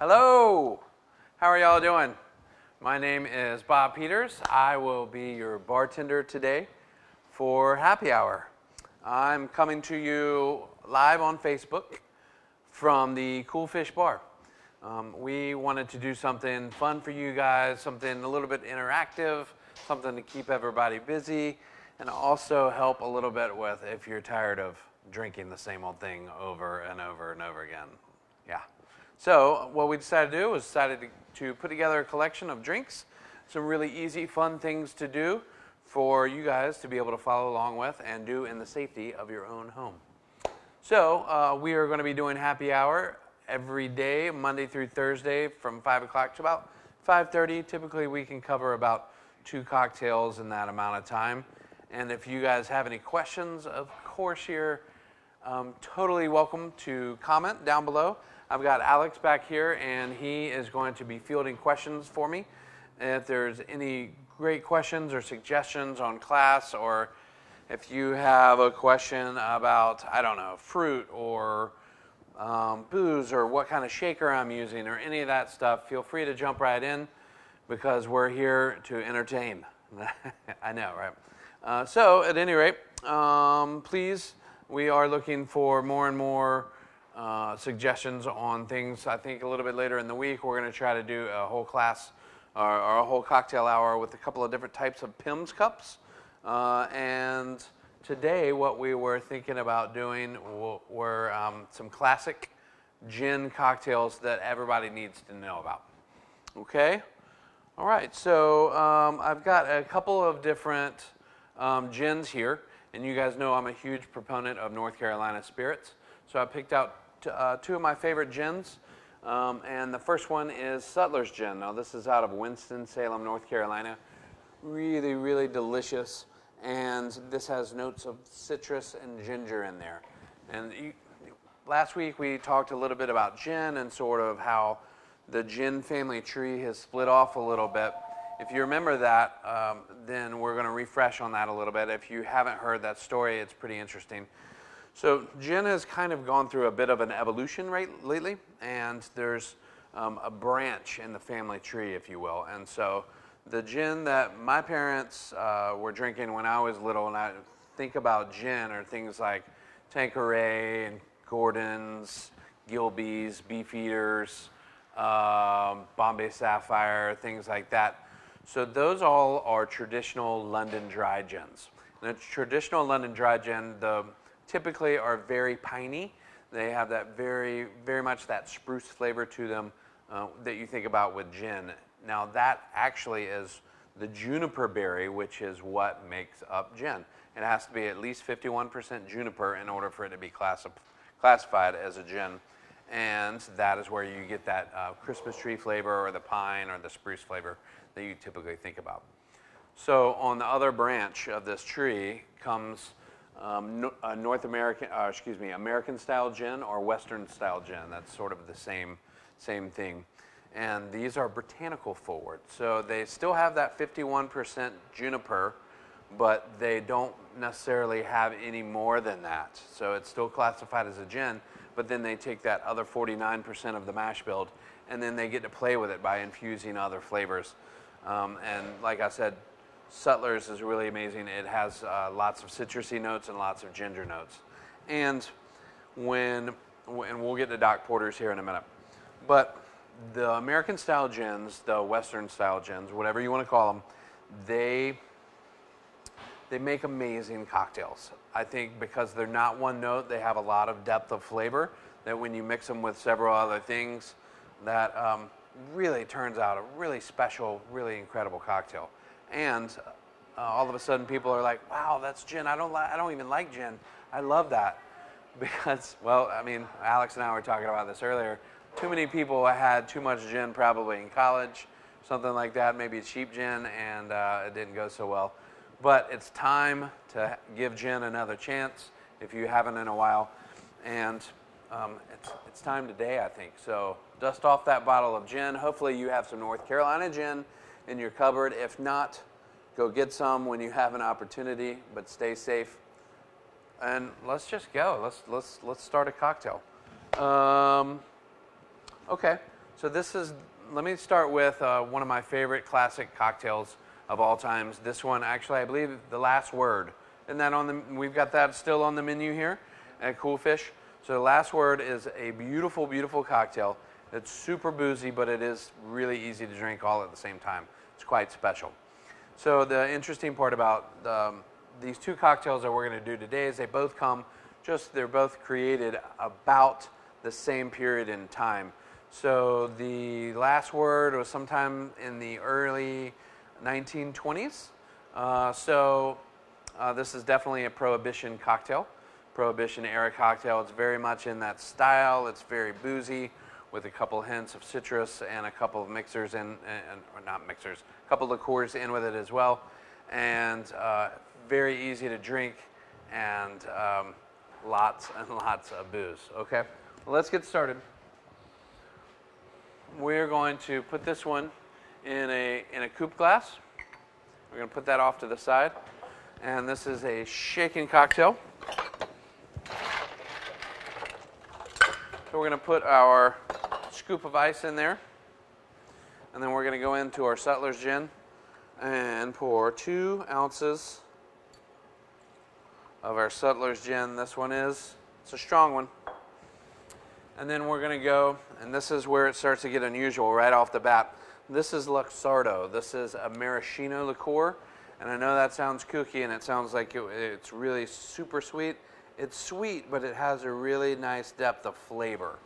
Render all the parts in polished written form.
Hello, how are y'all doing? My name is Bob Peters. I will be your bartender today for happy hour. I'm coming to you live on Facebook from the Cool Fish Bar. We wanted to do something fun for you guys, something a little bit interactive, something to keep everybody busy, and also help a little bit with if you're tired of drinking the same old thing over and over and over again. Yeah. So what we decided to do was to put together a collection of drinks, some really easy, fun things to do for you guys to be able to follow along with and do in the safety of your own home. So we are going to be doing happy hour every day, Monday through Thursday, from 5 o'clock to about 5:30. Typically, we can cover about 2 cocktails in that amount of time. And if you guys have any questions, of course, you're totally welcome to comment down below. I've got Alex back here, and he is going to be fielding questions for me. If there's any great questions or suggestions on class, or if you have a question about, I don't know, fruit or booze or what kind of shaker I'm using or any of that stuff, feel free to jump right in because we're here to entertain. I know, right? So at any rate, please, we are looking for more and more suggestions on things. I think a little bit later in the week, we're going to try to do a whole class or a whole cocktail hour with a couple of different types of Pimm's cups. And today, what we were thinking about doing were some classic gin cocktails that everybody needs to know about. Okay? All right, so I've got a couple of different gins here, and you guys know I'm a huge proponent of North Carolina spirits. So I picked out 2 of my favorite gins, and the first one is Sutler's Gin. Now this is out of Winston-Salem, North Carolina. Really, really delicious, and this has notes of citrus and ginger in there. And last week we talked a little bit about gin and sort of how the gin family tree has split off a little bit. If you remember that, then we're going to refresh on that a little bit. If you haven't heard that story, it's pretty interesting. So gin has kind of gone through a bit of an evolution lately, and there's a branch in the family tree, if you will. And so the gin that my parents were drinking when I was little, and I think about gin, are things like Tanqueray and Gordon's, Gilbey's, Beefeaters, Bombay Sapphire, things like that. So those all are traditional London dry gins. And a traditional London dry gin, typically are very piney. They have that very, very much that spruce flavor to them that you think about with gin. Now that actually is the juniper berry, which is what makes up gin. It has to be at least 51% juniper in order for it to be classified as a gin. And that is where you get that Christmas tree flavor or the pine or the spruce flavor that you typically think about. So on the other branch of this tree comes American style gin or Western style gin. That's sort of the same thing. And these are botanical forward. So they still have that 51% juniper, but they don't necessarily have any more than that. So it's still classified as a gin, but then they take that other 49% of the mash bill, and then they get to play with it by infusing other flavors. And like I said, Sutler's is really amazing. It has lots of citrusy notes and lots of ginger notes. And and we'll get to Doc Porter's here in a minute. But the American style gins, the Western style gins, whatever you want to call them, they make amazing cocktails. I think because they're not one note, they have a lot of depth of flavor that when you mix them with several other things, that really turns out a really special, really incredible cocktail. And all of a sudden people are like, wow, that's gin. I don't even like gin. I love that. Because, well, I mean, Alex and I were talking about this earlier. Too many people had too much gin probably in college, something like that, maybe cheap gin, and it didn't go so well. But it's time to give gin another chance if you haven't in a while. And it's time today, I think. So dust off that bottle of gin. Hopefully you have some North Carolina gin in your cupboard. If not, go get some when you have an opportunity, but stay safe. And let's just go. Let's start a cocktail. Okay, So let me start with one of my favorite classic cocktails of all times. This one, actually, I believe The Last Word. Isn't that we've got that still on the menu here at Cool Fish. So The Last Word is a beautiful, beautiful cocktail. It's super boozy, but it is really easy to drink all at the same time. It's quite special. So the interesting part about these two cocktails that we're going to do today is they're both created about the same period in time. So The Last Word was sometime in the early 1920s. This is definitely a Prohibition cocktail, Prohibition era cocktail. It's very much in that style. It's very boozy with a couple hints of citrus and a couple of mixers or not mixers, a couple of liqueurs in with it as well. And very easy to drink and lots and lots of booze. Okay, well, let's get started. We're going to put this one in a coupe glass. We're going to put that off to the side. And this is a shaken cocktail. So we're going to put our scoop of ice in there. And then we're going to go into our Sutler's Gin and pour 2 ounces of our Sutler's Gin. It's a strong one. And then we're going to go, and this is where it starts to get unusual right off the bat. This is Luxardo. This is a maraschino liqueur. And I know that sounds kooky and it sounds like it's really super sweet. It's sweet, but it has a really nice depth of flavor.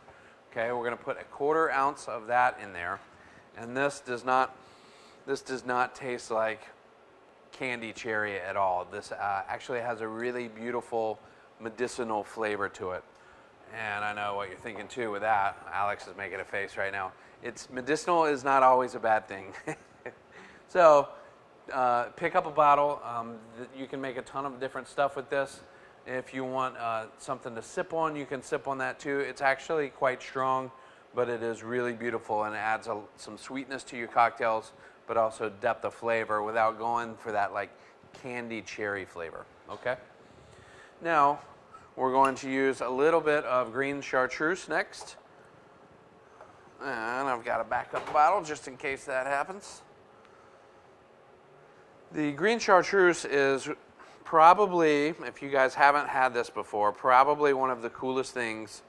Okay, we're going to put a 1/4 ounce of that in there. And this does not taste like candy cherry at all. This actually has a really beautiful medicinal flavor to it. And I know what you're thinking too with that. Alex is making a face right now. Medicinal is not always a bad thing. So pick up a bottle. You can make a ton of different stuff with this. If you want something to sip on, you can sip on that too. It's actually quite strong, but it is really beautiful and adds some sweetness to your cocktails, but also depth of flavor without going for that like candy cherry flavor. Okay. Now we're going to use a little bit of green chartreuse next. And I've got a backup bottle just in case that happens. The green chartreuse is probably, if you guys haven't had this before, probably one of the coolest things,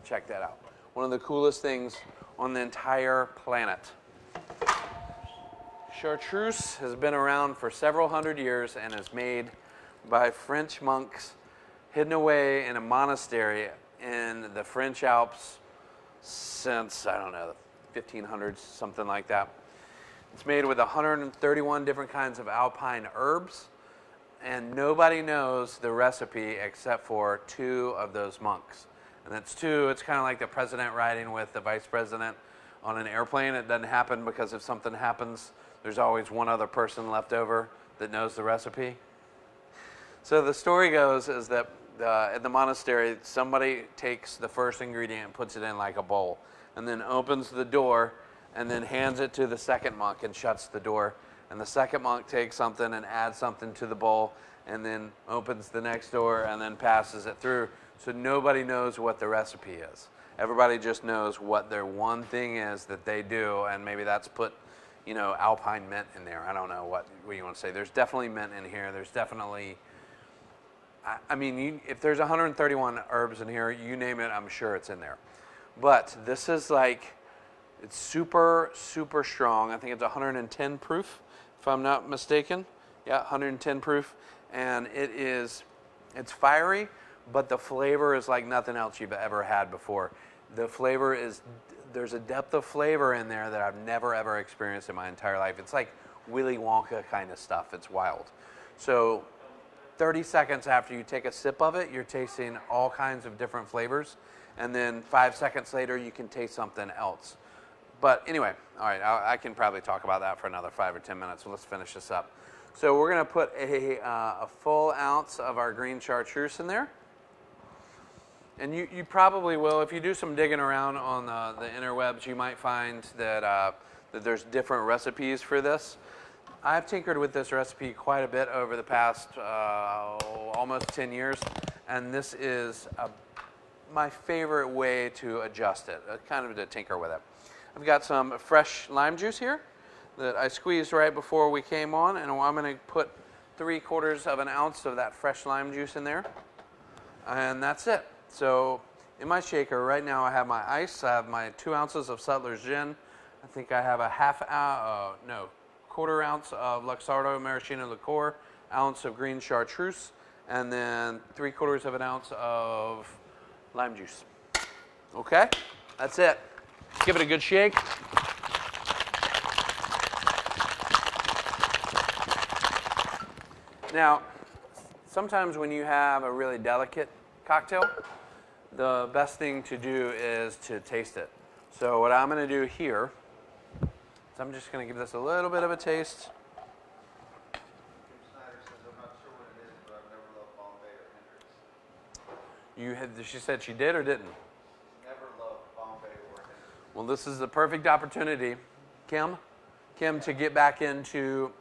check that out, one of the coolest things on the entire planet. Chartreuse has been around for several hundred years and is made by French monks hidden away in a monastery in the French Alps since, I don't know, the 1500s, something like that. It's made with 131 different kinds of alpine herbs, and nobody knows the recipe except for 2 of those monks. And that's 2, it's kind of like the president riding with the vice president on an airplane. It doesn't happen because if something happens, there's always one other person left over that knows the recipe. So the story goes is that at the monastery, somebody takes the first ingredient and puts it in like a bowl, and then opens the door and then hands it to the second monk and shuts the door. And the second monk takes something and adds something to the bowl and then opens the next door and then passes it through. So nobody knows what the recipe is. Everybody just knows what their one thing is that they do, and maybe that's put, alpine mint in there. I don't know what you want to say. There's definitely mint in here. There's definitely, if there's 131 herbs in here, you name it, I'm sure it's in there. But this is it's super, super strong. I think it's 110 proof, if I'm not mistaken. Yeah, 110 proof. And it's fiery, but the flavor is like nothing else you've ever had before. The flavor there's a depth of flavor in there that I've never, ever experienced in my entire life. It's like Willy Wonka kind of stuff. It's wild. So 30 seconds after you take a sip of it, you're tasting all kinds of different flavors. And then 5 seconds later, you can taste something else. But anyway, all right, I can probably talk about that for another 5 or 10 minutes. So let's finish this up. So we're going to put a full ounce of our green chartreuse in there. And you probably will, if you do some digging around on the interwebs, you might find that there's different recipes for this. I've tinkered with this recipe quite a bit over the past almost 10 years, and this is my favorite way to adjust it, kind of to tinker with it. I've got some fresh lime juice here that I squeezed right before we came on, and I'm going to put 3/4 of an ounce of that fresh lime juice in there, and that's it. So in my shaker right now I have my ice, I have my 2 ounces of Sutler's Gin, I think I have a 1/4 ounce of Luxardo Maraschino liqueur, ounce of green chartreuse, and then 3/4 of an ounce of lime juice. Okay, that's it. Give it a good shake. Now, sometimes when you have a really delicate cocktail, the best thing to do is to taste it. So what I'm going to do here is I'm just going to give this a little bit of a taste. Kim Snyder says, I'm not sure what it is, but I've never loved Bombay or Hendrix. She said she did or didn't? Never loved Bombay or Hendrix. Well, this is the perfect opportunity, Kim, to get back into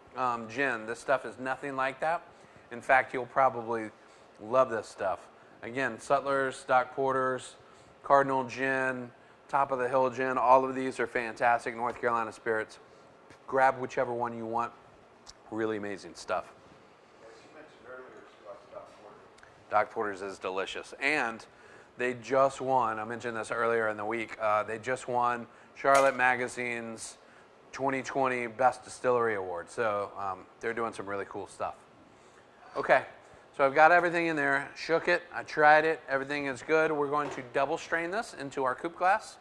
gin. This stuff is nothing like that. In fact, you'll probably love this stuff. Again, Sutler's, Doc Porter's, Cardinal Gin, Top of the Hill Gin, all of these are fantastic North Carolina spirits. Grab whichever one you want. Really amazing stuff. As you mentioned earlier, she likes Doc Porter. Doc Porter's is delicious. And they just won, I mentioned this earlier in the week, they just won Charlotte Magazine's 2020 Best Distillery Award. So they're doing some really cool stuff. Okay, so I've got everything in there, shook it, I tried it, everything is good. We're going to double strain this into our coupe glass.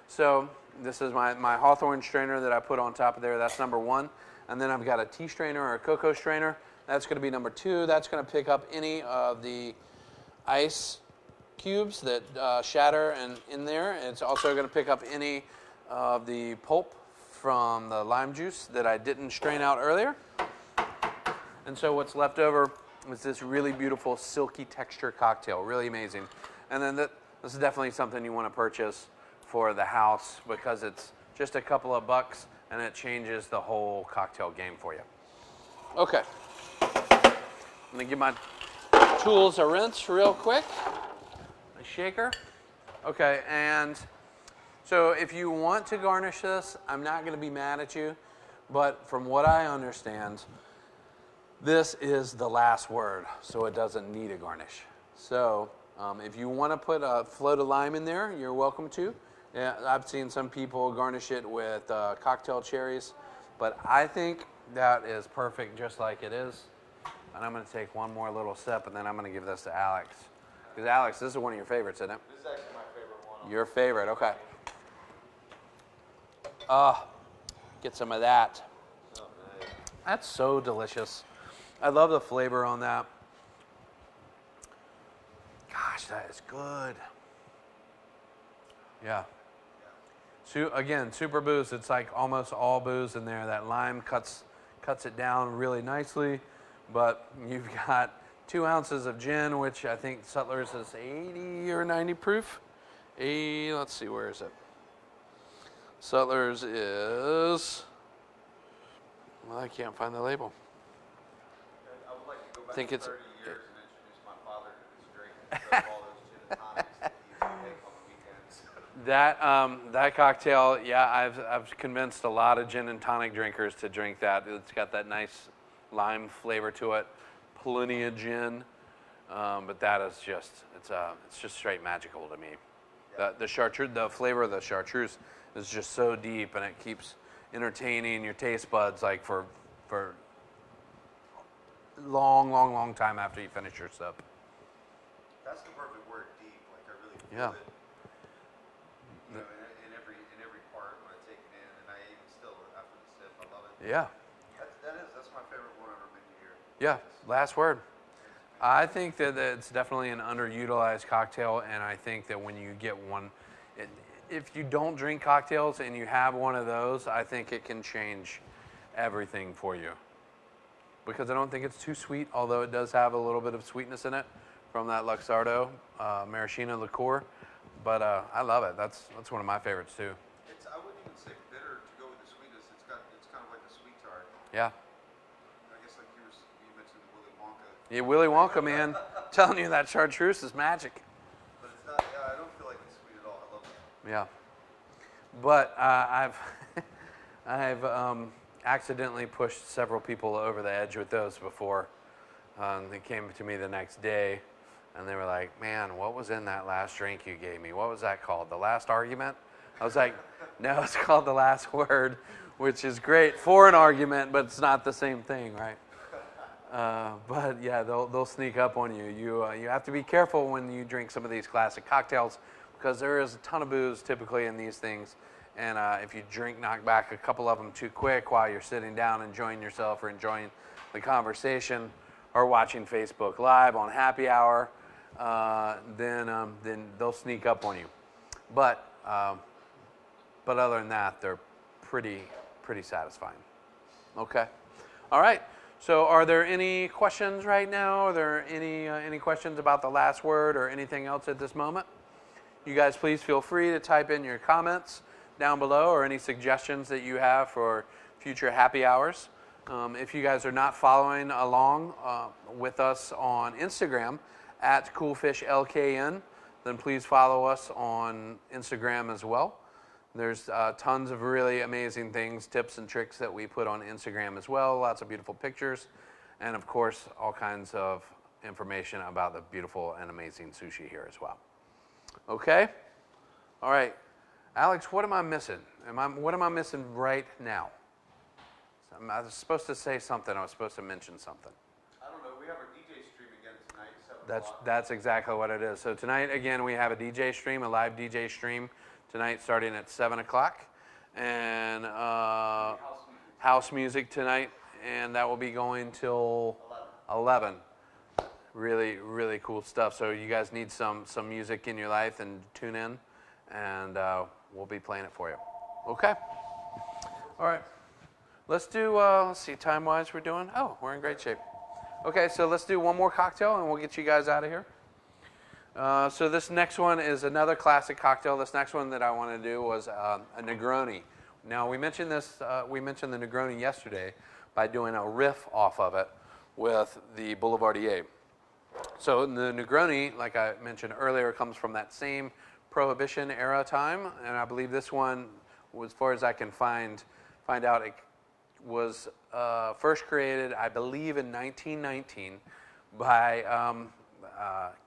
So this is my Hawthorne strainer that I put on top of there, that's number 1. And then I've got a tea strainer or a cocoa strainer, that's going to be number 2. That's going to pick up any of the ice cubes that shatter and in there. It's also going to pick up any of the pulp from the lime juice that I didn't strain out earlier. And so what's left over is this really beautiful silky texture cocktail, really amazing. And then this is definitely something you want to purchase for the house because it's just a couple of bucks and it changes the whole cocktail game for you. Okay, I'm gonna give my tools a rinse real quick. My shaker. Okay, and so if you want to garnish this, I'm not gonna be mad at you, but from what I understand, this is the last word, so it doesn't need a garnish. So if you want to put a float of lime in there, you're welcome to. Yeah, I've seen some people garnish it with cocktail cherries, but I think that is perfect just like it is. And I'm going to take one more little sip, and then I'm going to give this to Alex. Because Alex, this is one of your favorites, isn't it? This is actually my favorite one. Your favorite, okay. Get some of that. Oh, nice. That's so delicious. I love the flavor on that. Gosh, that is good. Yeah. So again, super booze. It's like almost all booze in there. That lime cuts it down really nicely. But you've got 2 ounces of gin, which I think Sutler's is 80 or 90 proof. Let's see, where is it? Sutler's is, well, I can't find the label. I would like to go back Think to it's- 30 years and introduce my father to this drink instead of all those gin and tonics that he used to make on the weekends. That cocktail, yeah, I've convinced a lot of gin and tonic drinkers to drink that. It's got that nice lime flavor to it, plenty of gin, but that is just it's just straight magical to me. The chartreuse, the flavor of the chartreuse is just so deep, and it keeps entertaining your taste buds like for long time after you finish your sip. That's the perfect word, deep. Like I really feel Yeah. it. You know, in every part when I take it in, and I even still after the sip, I love it. Yeah. That's my favorite one I've ever been here. Yeah, last word. I think that it's definitely an underutilized cocktail, and I think that when you get one, if you don't drink cocktails and you have one of those, I think it can change everything for you. Because I don't think it's too sweet, although it does have a little bit of sweetness in it from that Luxardo Maraschino liqueur. But I love it. That's one of my favorites too. I wouldn't even say bitter to go with the sweetness. It's kind of like a sweet tart. Yeah. I guess like you mentioned Willy Wonka. Yeah, Willy Wonka, man. Telling you that chartreuse is magic. But it's not. Yeah, I don't feel like it's sweet at all. I love it. Yeah. But I've accidentally pushed several people over the edge with those before. They came to me the next day, and they were like, "Man, what was in that last drink you gave me? What was that called? The last argument?" I was like, "No, it's called the last word," which is great for an argument, but it's not the same thing, right? But yeah, they'll sneak up on you. You have to be careful when you drink some of these classic cocktails because there is a ton of booze typically in these things. And if you knock back a couple of them too quick while you're sitting down enjoying yourself or enjoying the conversation or watching Facebook Live on happy hour, then they'll sneak up on you. But other than that, they're pretty satisfying. Okay. All right. So are there any questions right now? Are there any questions about the last word or anything else at this moment? You guys please feel free to type in your comments down below or any suggestions that you have for future happy hours. If you guys are not following along with us on Instagram at CoolFishLKN, then please follow us on Instagram as well. There's tons of really amazing things, tips and tricks that we put on Instagram as well. Lots of beautiful pictures. And of course, all kinds of information about the beautiful and amazing sushi here as well. Okay? All right. Alex, what am I missing? What am I missing right now? I was supposed to say something. I was supposed to mention something. I don't know. We have our DJ stream again tonight, 7 o'clock. That's exactly what it is. So tonight, again, we have a DJ stream, a live DJ stream tonight starting at 7 o'clock. And house music tonight. And that will be going till 11. Really, really cool stuff. So you guys need some music in your life, and tune in. And we'll be playing it for you. Okay? All right. Let's do, let's see, time-wise we're doing? Oh, we're in great shape. Okay, so let's do one more cocktail, and we'll get you guys out of here. So this next one is another classic cocktail. This next one that I want to do was a Negroni. Now, we mentioned the Negroni yesterday by doing a riff off of it with the Boulevardier. So the Negroni, like I mentioned earlier, comes from that same Prohibition era time, and I believe this one, as far as I can find out, it was first created, I believe, in 1919 by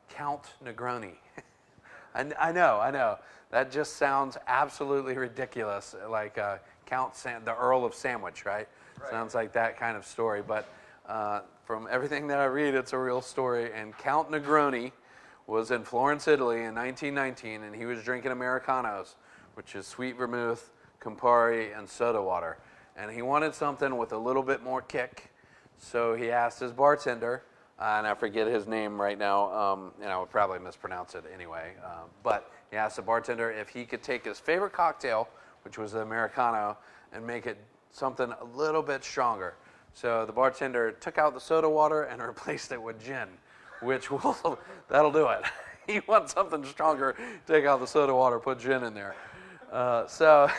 Count Negroni. I know. That just sounds absolutely ridiculous, like the Earl of Sandwich, right? Sounds like that kind of story, but from everything that I read, it's a real story, and Count Negroni was in Florence, Italy in 1919, and he was drinking Americanos, which is sweet vermouth, Campari, and soda water. And he wanted something with a little bit more kick, so he asked his bartender, and I forget his name right now, and I would probably mispronounce it anyway, but he asked the bartender if he could take his favorite cocktail, which was the Americano, and make it something a little bit stronger. So the bartender took out the soda water and replaced it with gin, which that'll do it. You want something stronger, take out the soda water, put gin in there. So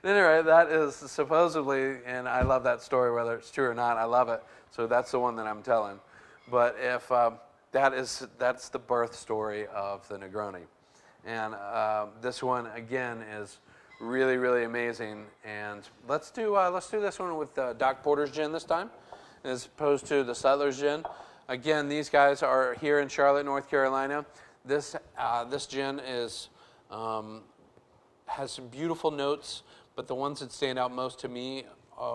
anyway, that is supposedly, and I love that story, whether it's true or not, I love it. So that's the one that I'm telling. But if that's the birth story of the Negroni. And this one, again, is really, really amazing. And let's do this one with Doc Porter's gin this time, as opposed to the Sutler's gin. Again, these guys are here in Charlotte, North Carolina. This gin is has some beautiful notes, but the ones that stand out most to me,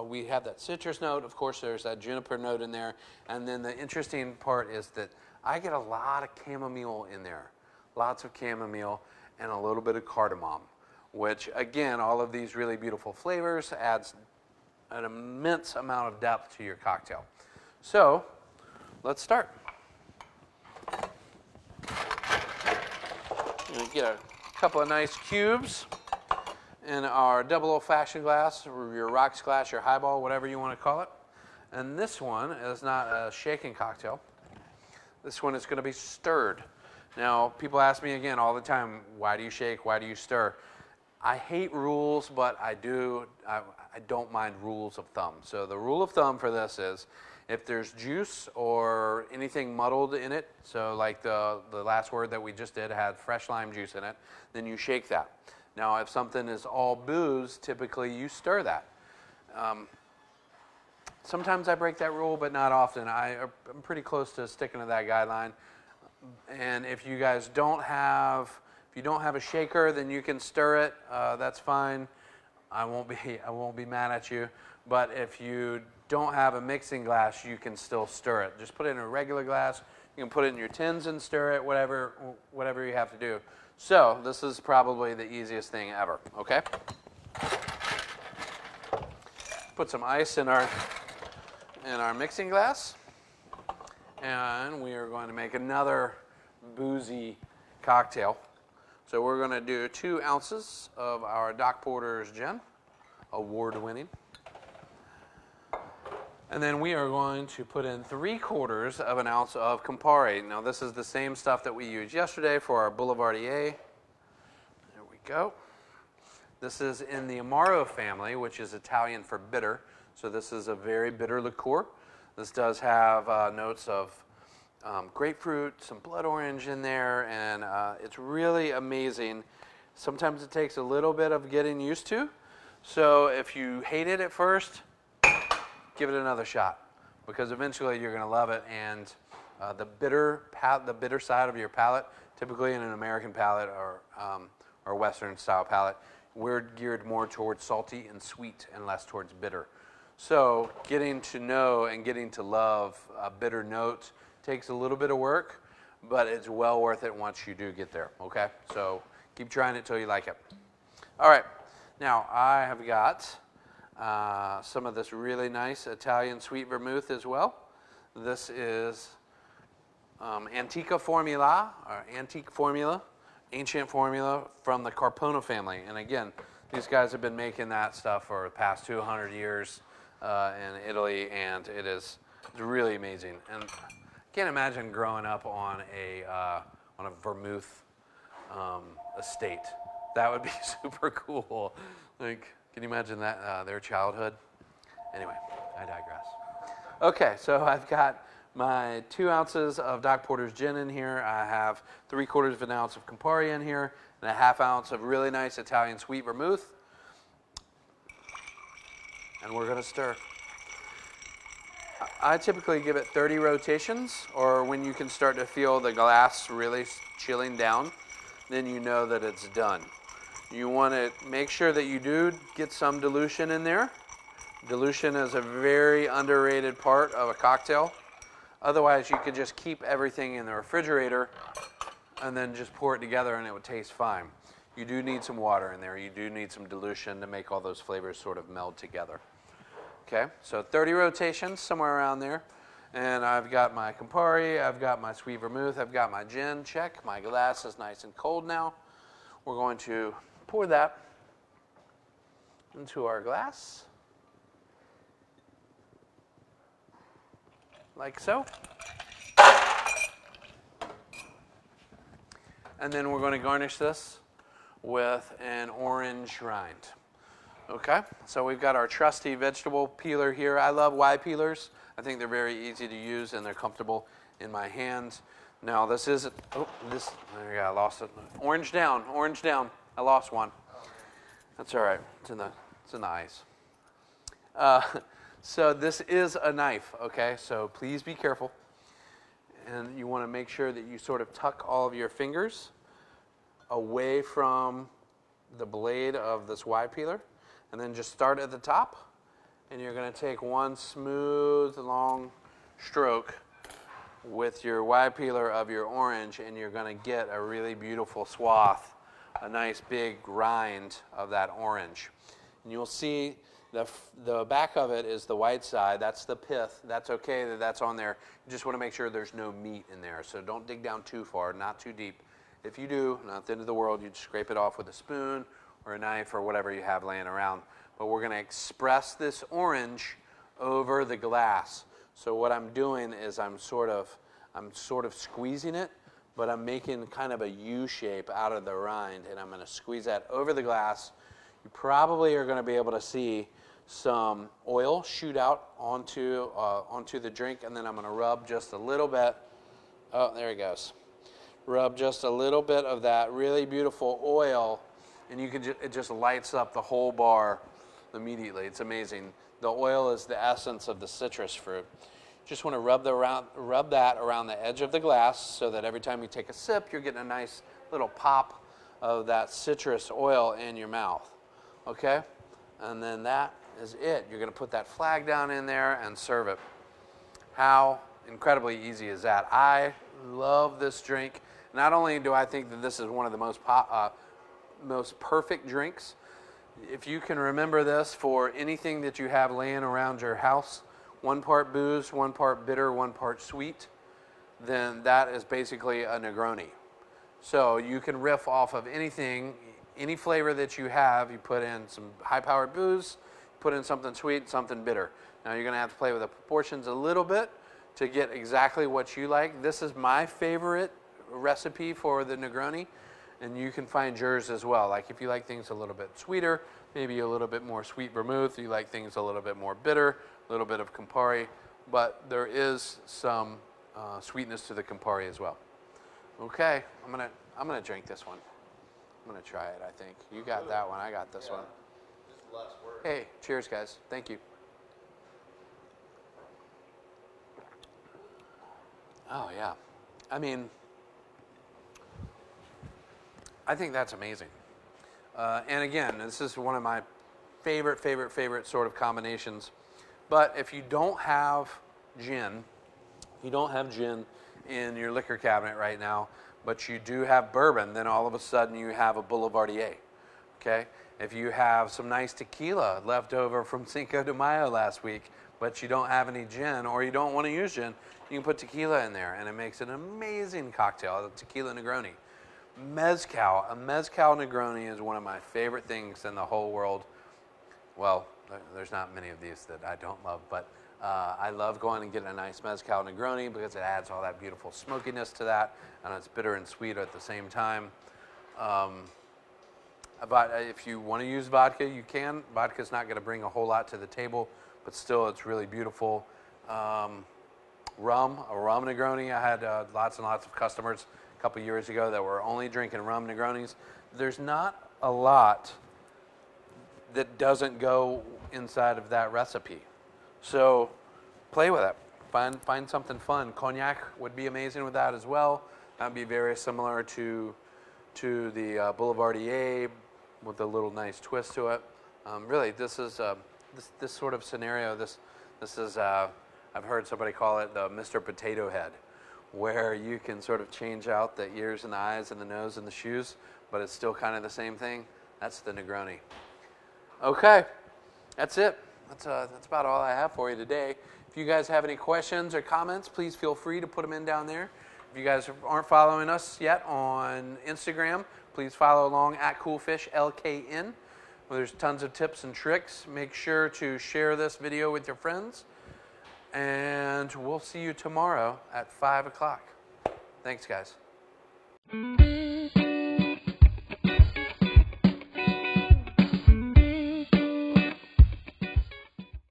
we have that citrus note. Of course, there's that juniper note in there. And then the interesting part is that I get a lot of chamomile in there. Lots of chamomile and a little bit of cardamom, which, again, all of these really beautiful flavors adds an immense amount of depth to your cocktail. So let's start. You get a couple of nice cubes in our double old-fashioned glass, or your rocks glass, your highball, whatever you want to call it. And this one is not a shaken cocktail. This one is going to be stirred. Now, people ask me again all the time, why do you shake, why do you stir? I hate rules, but I don't mind rules of thumb. So the rule of thumb for this is, if there's juice or anything muddled in it, so like the last word that we just did had fresh lime juice in it, then you shake that. Now, if something is all booze, typically you stir that. Sometimes I break that rule, but not often. I'm pretty close to sticking to that guideline. And if you guys don't have, if you don't have a shaker, then you can stir it. That's fine. I won't be mad at you. But if you don't have a mixing glass, you can still stir it. Just put it in a regular glass. You can put it in your tins and stir it, whatever you have to do. So this is probably the easiest thing ever, okay? Put some ice in our mixing glass. And we are going to make another boozy cocktail. So we're going to do 2 ounces of our Doc Porter's gin, award-winning. And then we are going to put in 3/4 of an ounce of Campari. Now this is the same stuff that we used yesterday for our Boulevardier. There we go. This is in the Amaro family, which is Italian for bitter. So this is a very bitter liqueur. This does have notes of grapefruit, some blood orange in there, and it's really amazing. Sometimes it takes a little bit of getting used to. So if you hate it at first, give it another shot, because eventually you're going to love it. And the bitter side of your palate, typically in an American palate or Western style palate, we're geared more towards salty and sweet and less towards bitter. So getting to know and getting to love bitter notes takes a little bit of work, but it's well worth it once you do get there, okay? So keep trying it till you like it. All right, now I have got some of this really nice Italian sweet vermouth as well. This is Antica Formula, or Antique Formula, ancient formula from the Carpona family. And again, these guys have been making that stuff for the past 200 years in Italy, and it's really amazing. And I can't imagine growing up on a vermouth estate. That would be super cool. Like, can you imagine that, their childhood? Anyway, I digress. Okay, so I've got my 2 ounces of Doc Porter's gin in here. I have 3/4 of an ounce of Campari in here, and a 1/2 ounce of really nice Italian sweet vermouth. And we're going to stir. I typically give it 30 rotations, or when you can start to feel the glass really chilling down, then you know that it's done. You want to make sure that you do get some dilution in there. Dilution is a very underrated part of a cocktail. Otherwise, you could just keep everything in the refrigerator and then just pour it together and it would taste fine. You do need some water in there. You do need some dilution to make all those flavors sort of meld together. Okay, so 30 rotations, somewhere around there. And I've got my Campari, I've got my sweet vermouth, I've got my gin, check. My glass is nice and cold now. We're going to pour that into our glass, like so. And then we're going to garnish this with an orange rind. Okay, so we've got our trusty vegetable peeler here. I love Y peelers. I think they're very easy to use and they're comfortable in my hands. Now this is, there I lost it. Orange down. I lost one. That's all right. It's in the ice. So this is a knife, okay? So please be careful. And you want to make sure that you sort of tuck all of your fingers away from the blade of this Y peeler. And then just start at the top. And you're going to take one smooth, long stroke with your Y peeler of your orange, and you're going to get a really beautiful swath, a nice big rind of that orange. And you'll see the back of it is the white side. That's the pith. That's okay that that's on there. You just want to make sure there's no meat in there. So don't dig down too far, not too deep. If you do, not the end of the world, you'd scrape it off with a spoon or a knife or whatever you have laying around. But we're going to express this orange over the glass. So what I'm doing is I'm sort of squeezing it, but I'm making kind of a U shape out of the rind, and I'm going to squeeze that over the glass. You probably are going to be able to see some oil shoot out onto the drink, and then I'm going to rub just a little bit. Oh, there he goes. Rub just a little bit of that really beautiful oil and you can it just lights up the whole bar immediately. It's amazing. The oil is the essence of the citrus fruit. Just want to rub that around the edge of the glass so that every time you take a sip, you're getting a nice little pop of that citrus oil in your mouth. Okay? And then that is it. You're going to put that flag down in there and serve it. How incredibly easy is that? I love this drink. Not only do I think that this is one of the most perfect drinks, if you can remember this for anything that you have laying around your house, 1 part booze, 1 part bitter, 1 part sweet, then that is basically a Negroni. So you can riff off of anything, any flavor that you have. You put in some high-powered booze, put in something sweet, something bitter. Now you're going to have to play with the proportions a little bit to get exactly what you like. This is my favorite recipe for the Negroni, and you can find yours as well. Like if you like things a little bit sweeter, maybe a little bit more sweet vermouth, you like things a little bit more bitter, a little bit of Campari, but there is some sweetness to the Campari as well. Okay, I'm gonna drink this one. I'm gonna try it. I think you got that one. I got this one. Just less work. Hey, cheers, guys. Thank you. Oh yeah, I mean, I think that's amazing. And again, this is one of my favorite sort of combinations. But if you don't have gin, in your liquor cabinet right now, but you do have bourbon, then all of a sudden you have a Boulevardier, okay? If you have some nice tequila left over from Cinco de Mayo last week, but you don't have any gin or you don't want to use gin, you can put tequila in there and it makes an amazing cocktail, a tequila Negroni. Mezcal, a Mezcal Negroni is one of my favorite things in the whole world. Well, there's not many of these that I don't love, but I love going and getting a nice Mezcal Negroni because it adds all that beautiful smokiness to that, and it's bitter and sweet at the same time. But if you want to use vodka, you can. Vodka's not going to bring a whole lot to the table, but still it's really beautiful. A rum Negroni. I had lots and lots of customers a couple years ago that were only drinking rum Negronis. There's not a lot that doesn't go inside of that recipe. So play with it. Find something fun. Cognac would be amazing with that as well. That would be very similar to the Boulevardier with a little nice twist to it. Really, this is this sort of scenario. This is I've heard somebody call it the Mr. Potato Head, where you can sort of change out the ears and the eyes and the nose and the shoes, but it's still kind of the same thing. That's the Negroni. Okay, that's it. That's about all I have for you today. If you guys have any questions or comments, please feel free to put them in down there. If you guys aren't following us yet on Instagram, please follow along at CoolFishLKN. Well, there's tons of tips and tricks. Make sure to share this video with your friends. And we'll see you tomorrow at 5 o'clock. Thanks, guys.